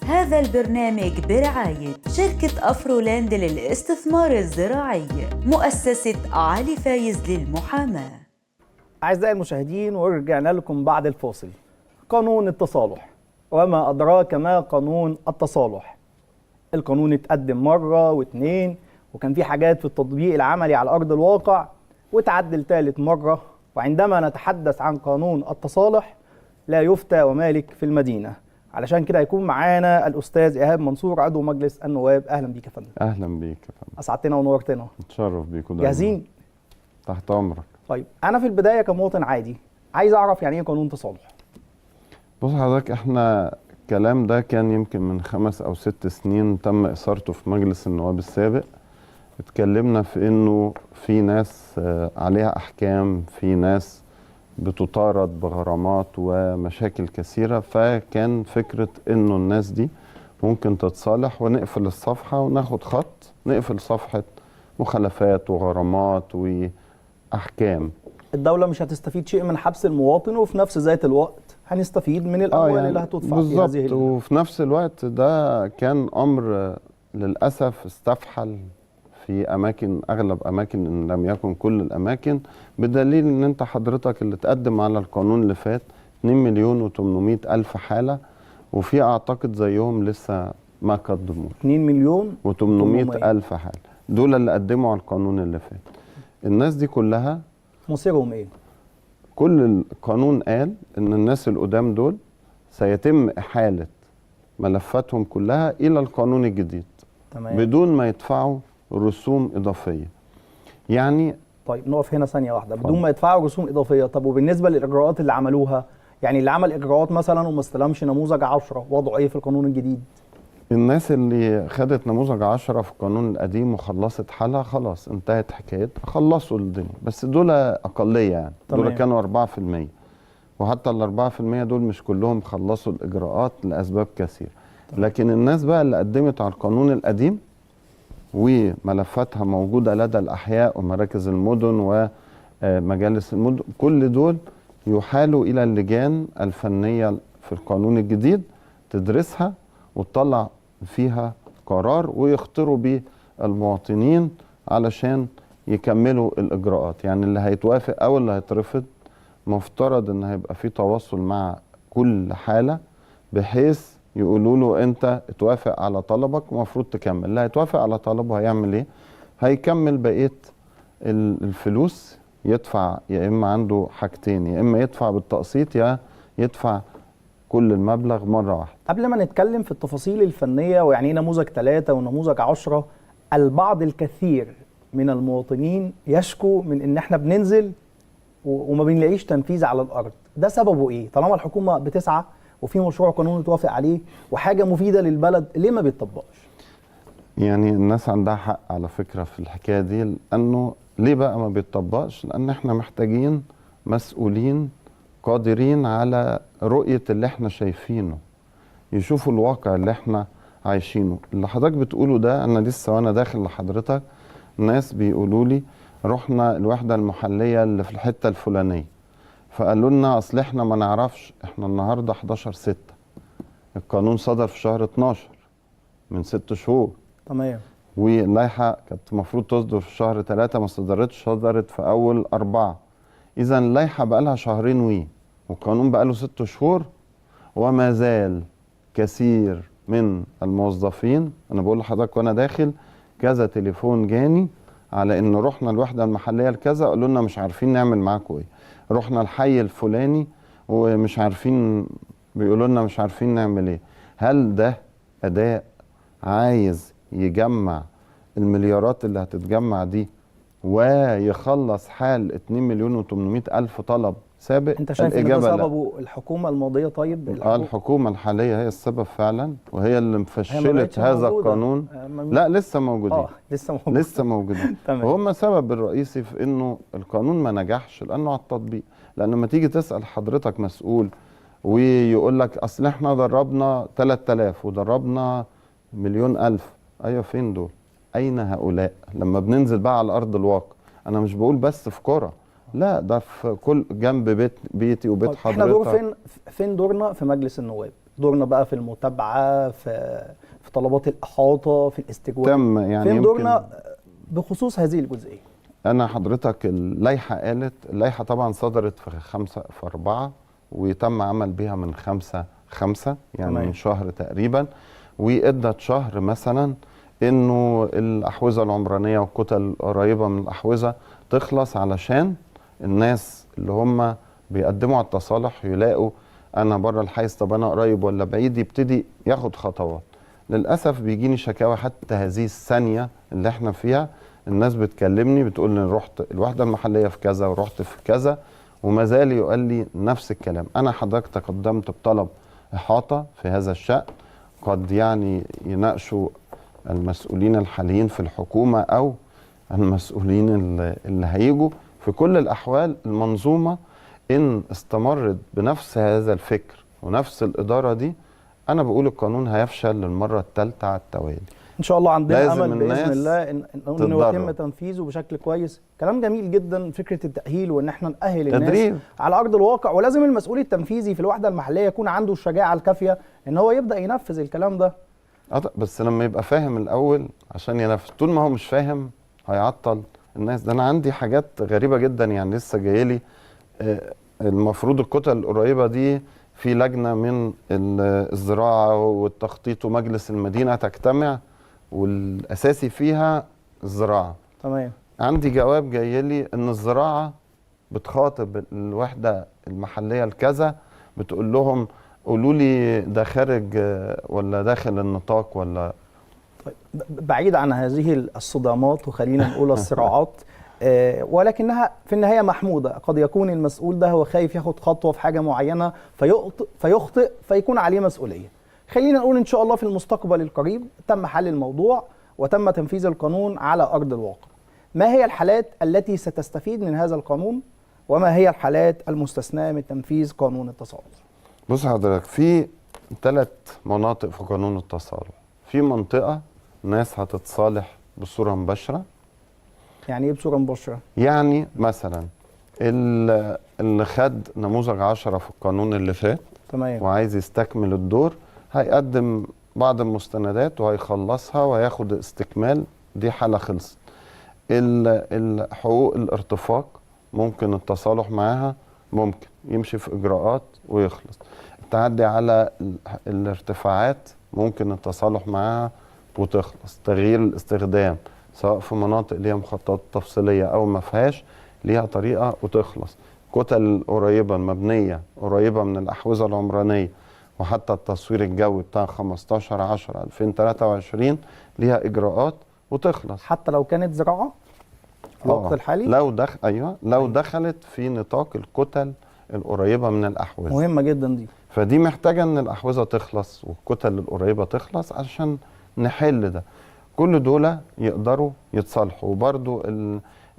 هذا البرنامج برعاية شركة أفرولاند للاستثمار الزراعي، مؤسسة علي فايز للمحاماة. أعزائي المشاهدين، ورجعنا لكم بعد الفاصل. قانون التصالح، وما أدراك ما قانون التصالح. القانون اتقدم مرة واثنين، وكان في حاجات في التطبيق العملي على أرض الواقع، وتعدل ثالث مرة. وعندما نتحدث عن قانون التصالح لا يفتى ومالك في المدينة. علشان كده هيكون معانا الأستاذ إيهاب منصور، عضو مجلس النواب. أهلا بيك يا فندم. اهلا بيك يا فندم. أسعدتنا ونورتنا. اتشرف بيك ودايما. جاهزين؟ تحت امرك. طيب، أنا في البداية كمواطن عادي عايز أعرف يعني إيه قانون تصالح. بص حضرتك، احنا الكلام ده كان يمكن من 5 أو 6 سنين تم إثارته في مجلس النواب السابق. اتكلمنا في انه في ناس عليها احكام، في ناس بتطارد بغرامات ومشاكل كثيرة، فكان فكرة انه الناس دي ممكن تتصالح ونقفل الصفحة وناخد خط نقفل صفحة مخالفات وغرامات وأحكام. الدولة مش هتستفيد شيء من حبس المواطن، وفي نفس ذات الوقت هنستفيد من الأموال يعني اللي هتدفع بالظبط. في هذه وفي نفس الوقت ده كان أمر للأسف استفحل في أماكن، أغلب أماكن إن لم يكن كل الأماكن، بدليل إن أنت حضرتك اللي تقدم على القانون اللي فات 2,800,000 حالة، وفي أعتقد زيهم لسه ما قدموا 2,800,000 حالة. دول اللي قدموا على القانون اللي فات. الناس دي كلها مصيرهم إيه؟ كل القانون قال إن الناس القدام دول سيتم إحالة ملفاتهم كلها إلى القانون الجديد. تمام. بدون ما يدفعوا رسوم إضافية. يعني طيب نقف هنا ثانية واحدة. بدون ما يدفعوا رسوم إضافية. طب وبالنسبة للإجراءات اللي عملوها، يعني اللي عمل إجراءات مثلا وما استلمش نموذج 10، وضعه إيه في القانون الجديد؟ الناس اللي خدت نموذج 10 في القانون القديم وخلصت حالها خلاص انتهت حكايتها، خلصوا الدنيا. بس دول أقلية يعني. تمام. دول كانوا 4%، وحتى ال 4% دول مش كلهم خلصوا الإجراءات لأسباب كثيرة. لكن الناس بقى اللي قدمت على القانون القديم وملفاتها موجودة لدى الأحياء ومراكز المدن ومجالس المدن، كل دول يحالوا إلى اللجان الفنية في القانون الجديد تدرسها وتطلع فيها قرار ويختاروا بيه المواطنين علشان يكملوا الإجراءات. يعني اللي هيتوافق أو اللي هيترفض مفترض إن هيبقى في تواصل مع كل حالة، بحيث يقولوا له انت اتوافق على طلبك ومفروض تكمل. اللي هيتوافق على طلبه هيعمل ايه؟ هيكمل بقيه الفلوس، يدفع يا اما عنده حاجتين، يا اما يدفع بالتقسيط يا يدفع كل المبلغ مره واحده. قبل ما نتكلم في التفاصيل الفنيه ويعني ايه نموذج 3 ونموذج 10، البعض الكثير من المواطنين يشكو من ان احنا بننزل وما بنلاقيش تنفيذ على الارض. ده سببه ايه؟ طالما الحكومه بتسعى وفي مشروع قانون اتوافق عليه وحاجه مفيده للبلد، ليه ما بيتطبقش؟ يعني الناس عندها حق على فكره في الحكايه دي. لانه ليه بقى ما بيتطبقش؟ لان احنا محتاجين مسؤولين قادرين على رؤيه اللي احنا شايفينه، يشوفوا الواقع اللي احنا عايشينه. اللي حضرتك بتقوله ده، انا لسه وانا داخل لحضرتك ناس بيقولوا لي رحنا الوحده المحليه اللي في الحته الفلانيه، فقالوا لنا اصل احنا ما نعرفش، احنا النهارده 11/6، القانون صدر في شهر 12 من 6 شهور. تمام. واللائحه كانت المفروض تصدر في شهر 3، ما صدرتش، صدرت في اول 4. اذا اللائحه بقى لها شهرين والقانون بقى له 6 شهور، وما زال كثير من الموظفين، انا بقول لحضرتك وانا داخل كذا تليفون جاني على ان رحنا الوحده المحليه لكذا، قالوا لنا مش عارفين نعمل معاكم ايه. رحنا الحي الفلاني ومش عارفين، بيقولوا لنا مش عارفين نعمل ايه. هل ده اداء عايز يجمع المليارات اللي هتتجمع دي ويخلص حال 2,800,000 طلب سابق؟ انت شايف ان ده سببه الحكومه الماضيه؟ طيب الحكومه الحاليه هي السبب فعلا، وهي اللي مفشلت هذا القانون. لا لسه موجودين. لسه موجودين. وهم السبب الرئيسي في انه القانون ما نجحش، لانه على التطبيق. لان لما تيجي تسال حضرتك مسؤول ويقول لك اصل احنا دربنا 3000 ودربنا 1,000,000، ايوه فين دول؟ اين هؤلاء؟ لما بننزل بقى على ارض الواقع، انا مش بقول بس في قرى، لا ده في كل جنب بيتي وبيت حضرتك. احنا دور فين دورنا في مجلس النواب؟ دورنا بقى في المتابعه، في طلبات الاحاطه، في الاستجواب، تم يعني فين يمكن دورنا بخصوص هذه الجزئيه؟ انا حضرتك اللائحه قالت، اللائحه طبعا صدرت في 5/4 وتم عمل بيها من 5/5 يعني تمام. من شهر تقريبا، وادت شهر مثلا انه الاحوزه العمرانيه والكتل القريبه من الاحوزه تخلص، علشان الناس اللي هم بيقدموا على التصالح يلاقوا انا بره الحيز، طب انا قريب ولا بعيد، يبتدي ياخد خطوات. للاسف بيجيني شكاوى حتى هذه الثانيه اللي احنا فيها، الناس بتكلمني بتقول لي رحت الوحده المحليه في كذا ورحت في كذا، وما زال يقال لي نفس الكلام. انا حضرتك تقدمت بطلب احاطه في هذا الشأن، قد يعني يناقشوا المسؤولين الحاليين في الحكومه او المسؤولين اللي هيجوا. في كل الاحوال المنظومه ان استمرت بنفس هذا الفكر ونفس الاداره دي، انا بقول القانون هيفشل للمره الثالثه على التوالي. ان شاء الله عندنا لازم امل باذن الناس الله انه يتم تتدرب. تنفيذه بشكل كويس. كلام جميل جدا فكره التاهيل، وان احنا ناهل الناس تدريب على ارض الواقع، ولازم المسؤول التنفيذي في الوحده المحليه يكون عنده الشجاعه الكافيه ان هو يبدا ينفذ الكلام ده. بس لما يبقى فاهم الاول عشان ينفذ. طول ما هو مش فاهم هيعطل الناس. ده انا عندي حاجات غريبه جدا يعني لسه جايلي. المفروض الكتل القريبه دي في لجنه من الزراعه والتخطيط ومجلس المدينه تجتمع، والاساسي فيها الزراعه. تمام. عندي جواب جايلي ان الزراعه بتخاطب الوحده المحليه الكذا، بتقول لهم قولوا لي ده خارج ولا داخل النطاق ولا. طيب بعيد عن هذه الصدامات وخلينا نقول الصراعات، ولكنها في النهايه محموده. قد يكون المسؤول ده هو خايف ياخد خطوه في حاجه معينه فيخطئ فيكون عليه مسؤوليه. خلينا نقول ان شاء الله في المستقبل القريب تم حل الموضوع وتم تنفيذ القانون على ارض الواقع. ما هي الحالات التي ستستفيد من هذا القانون، وما هي الحالات المستثناه من تنفيذ قانون التصالح؟ بص حضرتك، في 3 مناطق في قانون التصالح. في منطقه ناس هتتصالح بصوره مباشره. يعني ايه بصوره مباشره؟ يعني مثلا اللي خد نموذج 10 في القانون اللي فات تمام. وعايز يستكمل الدور، هيقدم بعض المستندات وهيخلصها وهياخد استكمال، دي حالة خلصت. الحقوق الارتفاق ممكن التصالح معاها، ممكن يمشي في إجراءات ويخلص. التعدي على الارتفاعات ممكن التصالح معاها وتخلص. تغيير الاستخدام سواء في مناطق ليها مخططات تفصيلية أو ما فيهاش، ليها طريقة وتخلص. كتل قريبة المبنية قريبة من الأحوزة العمرانية، وحتى التصوير الجوي بتاع 15/10/2023 ليها إجراءات وتخلص. حتى لو كانت زراعة في الوقت الحالي؟ لو دخلت في نطاق الكتل القريبة من الأحوزة. مهمة جدا دي. فدي محتاجة ان الأحوزة تخلص والكتل القريبة تخلص عشان نحل ده. كل دول يقدروا يتصالحوا. وبرضو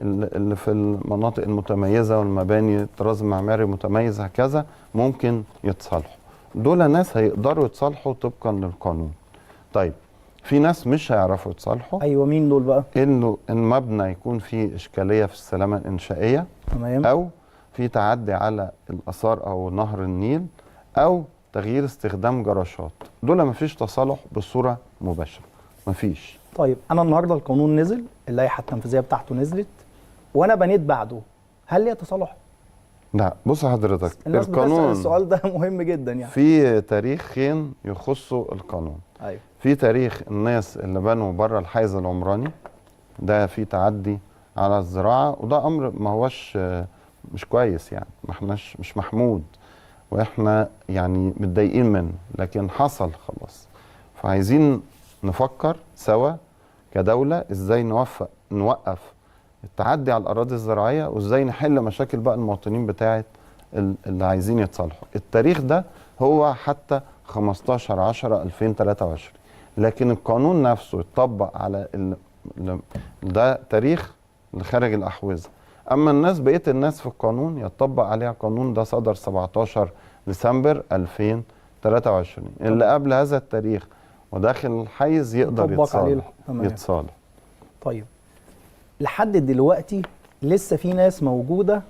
اللي في المناطق المتميزة والمباني الطراز المعماري متميز هكذا ممكن يتصالحوا. دول ناس هيقدروا يتصالحوا طبقا للقانون. طيب في ناس مش هيعرفوا يتصالحوا. ايوه، مين دول بقى؟ انه المبنى يكون فيه اشكالية في السلامة الانشائية. تمام. او في تعدي على الاثار او نهر النيل، او تغيير استخدام جراشات. دول مفيش تصالح بصورة مباشرة، مفيش. طيب انا النهارده القانون نزل، اللائحة التنفيذية بتاعته نزلت، وانا بنيت بعده، هل ليا تصالح؟ لا بص حضرتك، الناس بتسأل السؤال ده مهم جدا يعني. في تاريخين يخصوا القانون. ايوه. في تاريخ الناس اللي بنوا بره الحيز العمراني، ده في تعدي على الزراعة، وده امر ما هوش مش كويس يعني، ما احناش مش محمود، واحنا يعني متضايقين منه، لكن حصل خلاص. فعايزين نفكر سوا كدولة ازاي نوقف التعدي على الاراضي الزراعية، وازاي نحل مشاكل بقى المواطنين بتاعت اللي عايزين يتصالحوا. التاريخ ده هو حتى 15/10/2023، لكن القانون نفسه يتطبق على ده تاريخ لخارج الأحوزة. أما الناس بقية الناس في القانون يتطبق عليها قانون ده صدر 17 ديسمبر 2023. اللي قبل هذا التاريخ وداخل الحيز يقدر يتصالح. طيب لحد دلوقتي لسه في ناس موجودة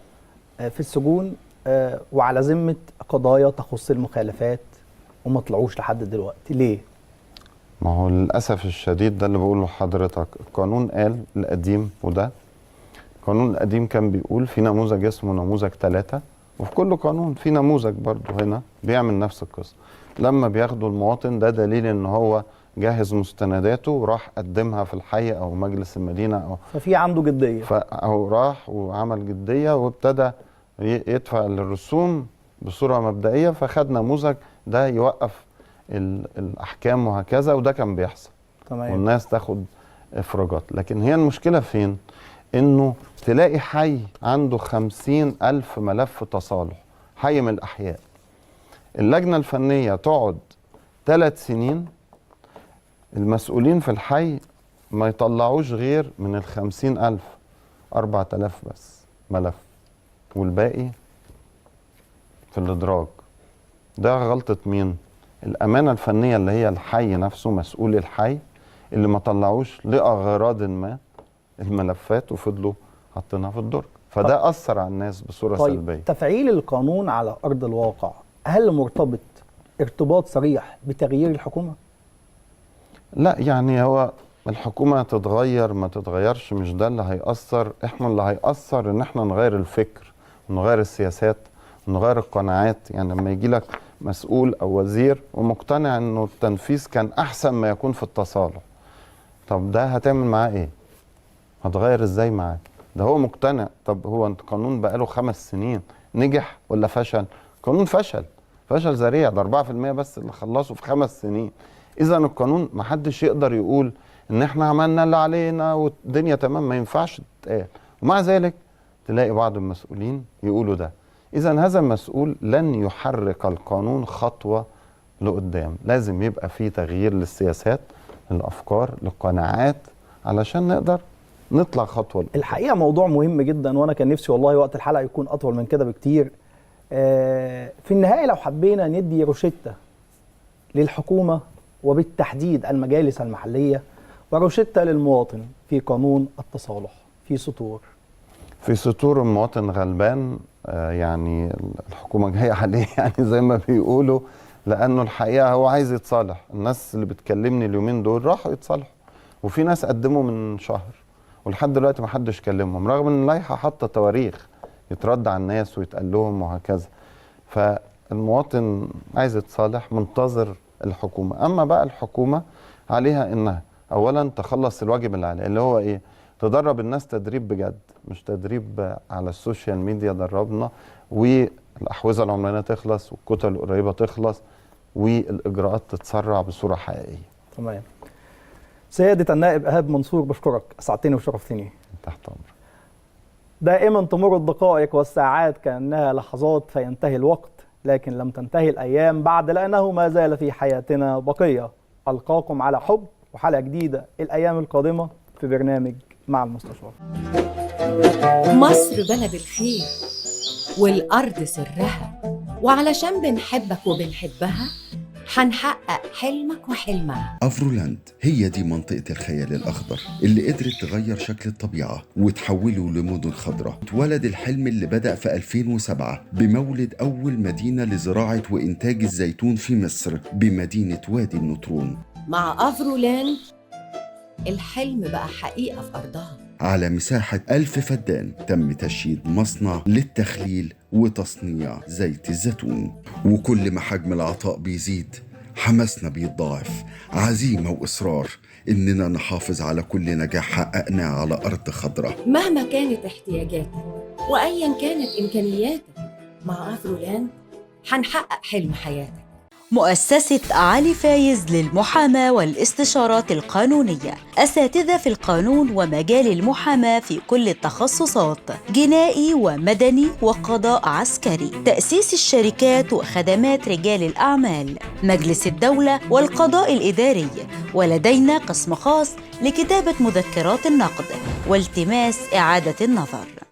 في السجون وعلى ذمة قضايا تخص المخالفات وما طلعوش لحد دلوقتي ليه؟ ما هو للأسف الشديد ده اللي بقوله لحضرتك، القانون قال القديم، وده القانون القديم كان بيقول في نموذج اسمه نموذج 3، وفي كل قانون في نموذج برضه هنا بيعمل نفس القصة. لما بياخدوا المواطن ده دليل ان هو جاهز مستنداته وراح قدمها في الحي او مجلس المدينة او ففي عنده جدية، أو راح وعمل جدية وابتدى يدفع الرسوم بصورة مبدئية، فخد نموذج ده يوقف الأحكام وهكذا، وده كان بيحصل. تمام. والناس تاخد إفراجات. لكن هي المشكلة فين؟ إنه تلاقي حي عنده 50,000 ملف تصالح، حي من الأحياء، اللجنة الفنية تقعد 3 سنين، المسؤولين في الحي ما يطلعوش غير من 50,000 4,000 بس ملف، والباقي في الإدراج. ده غلطة مين؟ الأمانة الفنية اللي هي الحي نفسه، مسؤول الحي، اللي ما طلعوش لأغراض ما الملفات وفضلوا حاطينها في الدرج، فده أثر على الناس بصورة سلبية. تفعيل القانون على أرض الواقع هل مرتبط ارتباط صريح بتغيير الحكومة؟ لا، يعني هو الحكومة تتغير ما تتغيرش مش ده اللي هيأثر، احنا اللي هيأثر ان احنا نغير الفكر ونغير السياسات ونغير القناعات. يعني لما يجي لك مسؤول او وزير ومقتنع انه التنفيذ كان احسن ما يكون في التصالح، طب ده هتعمل معاه ايه؟ هتغير ازاي معاه؟ ده هو مقتنع. طب هو القانون بقاله 5 سنين، نجح ولا فشل؟ قانون فشل ذريع، ده 4% بس اللي خلصوا في 5 سنين. إذا القانون محدش يقدر يقول إن إحنا عملنا اللي علينا والدنيا تمام، ما ينفعش تتقال. ومع ذلك تلاقي بعض المسؤولين يقولوا ده. إذا هذا المسؤول لن يحرك القانون خطوة لقدام، لازم يبقى فيه تغيير للسياسات، للأفكار، للقناعات، علشان نقدر نطلع خطوة لقدام. الحقيقة موضوع مهم جدا، وأنا كان نفسي والله وقت الحلقة يكون أطول من كده بكتير. في النهاية لو حبينا ندي روشتة للحكومة وبالتحديد المجالس المحلية وروشتة للمواطن في قانون التصالح، في سطور المواطن غلبان، يعني الحكومة جاية عليه يعني زي ما بيقولوا، لأنه الحقيقة هو عايز يتصالح. الناس اللي بتكلمني اليومين دول راحوا يتصالحوا، وفي ناس قدموا من شهر ولحد دلوقتي ما حدش كلمهم، رغم ان اللائحة حاطة تواريخ يترد على الناس ويتقال لهم وهكذا. فالمواطن عايز يتصالح، منتظر الحكومة. أما بقى الحكومة عليها إنها أولا تخلص الواجب اللي عليها، اللي هو إيه؟ تدرب الناس تدريب بجد، مش تدريب على السوشيال ميديا دربنا، والأحوزة العمرانية تخلص والكتل القريبة تخلص والإجراءات تتسرع بصورة حقيقية. تمام. سيادة النائب إيهاب منصور، بشكرك، أسعدتني وشرفتني. تحت أمرك. دائما تمر الدقائق والساعات كأنها لحظات فينتهي الوقت، لكن لم تنتهي الأيام بعد، لأنه ما زال في حياتنا بقية. ألقاكم على حب وحلقة جديدة الأيام القادمة في برنامج مع المستشار. مصر بلد الخير والأرض سرها، وعلشان بنحبك وبنحبها هنحقق حلمك وحلمها. أفرولاند هي دي منطقة الخيال الأخضر اللي قدرت تغير شكل الطبيعة وتحوله لمدن خضراء. اتولد الحلم اللي بدأ في 2007 بمولد أول مدينة لزراعة وإنتاج الزيتون في مصر بمدينة وادي النطرون. مع أفرولاند الحلم بقى حقيقة في أرضها. على مساحة 1000 فدان تم تشييد مصنع للتخليل وتصنيع زيت الزيتون، وكل ما حجم العطاء بيزيد حماسنا بيتضاعف، عزيمة وإصرار إننا نحافظ على كل نجاح حققناه على أرض خضراء. مهما كانت احتياجاتك وأيا كانت إمكانياتك، مع أفرولاند هنحقق حلم حياتك. مؤسسة علي فايز للمحاماة والاستشارات القانونية، أساتذة في القانون ومجال المحاماة في كل التخصصات، جنائي ومدني وقضاء عسكري، تأسيس الشركات وخدمات رجال الأعمال، مجلس الدولة والقضاء الإداري. ولدينا قسم خاص لكتابة مذكرات النقد والتماس إعادة النظر.